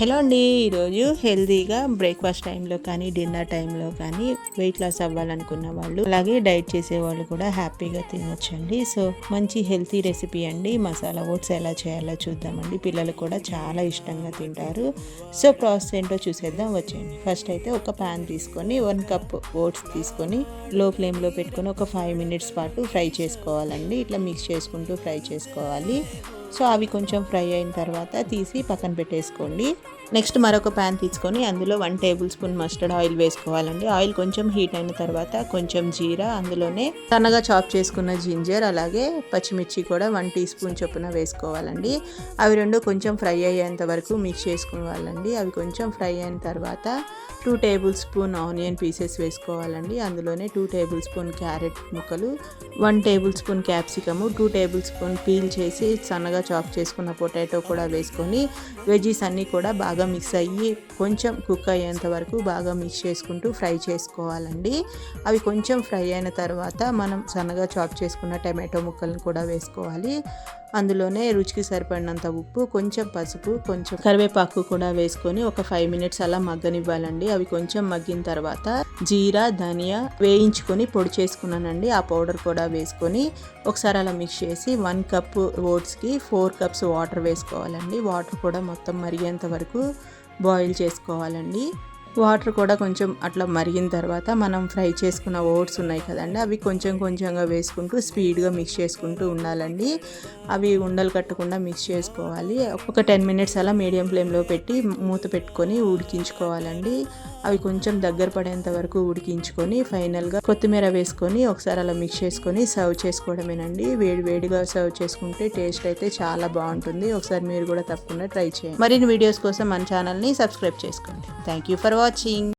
Hello అండి, ఈరోజు హెల్తీగా బ్రేక్ఫాస్ట్ టైంలో కానీ డిన్నర్ టైంలో కానీ వెయిట్ లాస్ అవ్వాలనుకున్న వాళ్ళు అలాగే డైట్ చేసేవాళ్ళు కూడా హ్యాపీగా తినొచ్చండి. సో మంచి హెల్తీ రెసిపీ అండి. మసాలా ఓట్స్ ఎలా చేయాలో చూద్దామండి. పిల్లలు కూడా చాలా ఇష్టంగా తింటారు. సో ప్రాసెస్ ఏంటో చూసేద్దాం, వచ్చేయండి. ఫస్ట్ అయితే ఒక ప్యాన్ తీసుకొని 1 కప్ ఓట్స్ తీసుకొని లో ఫ్లేమ్లో పెట్టుకొని ఒక 5 మినిట్స్ పాటు ఫ్రై చేసుకోవాలండి. ఇట్లా మిక్స్ చేసుకుంటూ ఫ్రై చేసుకోవాలి. సో అవి కొంచెం ఫ్రై అయిన తర్వాత తీసి పక్కన పెట్టేసుకోండి. నెక్స్ట్ మరొక ప్యాన్ తీసుకొని అందులో 1 టేబుల్ స్పూన్ మస్టర్డ్ ఆయిల్ వేసుకోవాలండి. ఆయిల్ కొంచెం హీట్ అయిన తర్వాత కొంచెం జీరా, అందులోనే సన్నగా చాప్ చేసుకున్న జింజర్, అలాగే పచ్చిమిర్చి కూడా 1 టీ స్పూన్ చొప్పున వేసుకోవాలండి. అవి రెండు కొంచెం ఫ్రై అయ్యేంత వరకు మిక్స్ చేసుకోవాలండి. అవి కొంచెం ఫ్రై అయిన తర్వాత 2 టేబుల్ స్పూన్ ఆనియన్ పీసెస్ వేసుకోవాలండి. అందులోనే 2 టేబుల్ స్పూన్ క్యారెట్ ముక్కలు, 1 table spoon capsicum, 2 table spoon peel చేసి సన్నగా చాప్ చేసుకున్న పొటాటో కూడా వేసుకొని వెజీస్ అన్నీ కూడా బాగా మిక్స్ అయ్యి కొంచెం కుక్ అయ్యేంత వరకు బాగా మిక్స్ చేసుకుంటూ ఫ్రై చేసుకోవాలండి. అవి కొంచెం ఫ్రై అయిన తర్వాత మనం సన్నగా చాప్ చేసుకున్న టమాటో ముక్కలను కూడా వేసుకోవాలి. అందులోనే రుచికి సరిపడినంత ఉప్పు, కొంచెం పసుపు, కొంచెం కరివేపాకు కూడా వేసుకొని ఒక 5 మినిట్స్ అలా మగ్గనివ్వాలండి. అవి కొంచెం మగ్గిన తర్వాత జీరా, ధనియా వేయించుకొని పొడి చేసుకున్నానండి. ఆ పౌడర్ కూడా వేసుకొని ఒకసారి అలా మిక్స్ చేసి 1 కప్ ఓట్స్కి 4 కప్స్ వాటర్ వేసుకోవాలండి. వాటర్ కూడా మొత్తం మరిగేంత వరకు బాయిల్ చేసుకోవాలండి. వాటర్ కూడా కొంచెం అట్లా మరిగిన తర్వాత మనం ఫ్రై చేసుకున్న ఓట్స్ ఉన్నాయి కదండి, అవి కొంచెం కొంచెంగా వేసుకుంటూ స్పీడ్గా మిక్స్ చేసుకుంటూ ఉండాలండి. అవి ఉండలు కట్టకుండా మిక్స్ చేసుకోవాలి. ఒక 10 మినిట్స్ అలా మీడియం ఫ్లేమ్లో పెట్టి మూత పెట్టుకొని ఉడికించుకోవాలండి. అవి కొంచెం దగ్గర పడేంత వరకు ఉడికించుకొని ఫైనల్గా కొత్తిమీర వేసుకొని ఒకసారి అలా మిక్స్ చేసుకొని సర్వ్ చేసుకోవడమేనండి. వేడిగా సర్వ్ చేసుకుంటే టేస్ట్ అయితే చాలా బాగుంటుంది. ఒకసారి మీరు కూడా తప్పకుండా ట్రై చేయండి. మరిన్ని వీడియోస్ కోసం మన ఛానల్ని సబ్స్క్రైబ్ చేసుకోండి. Thank you for watching.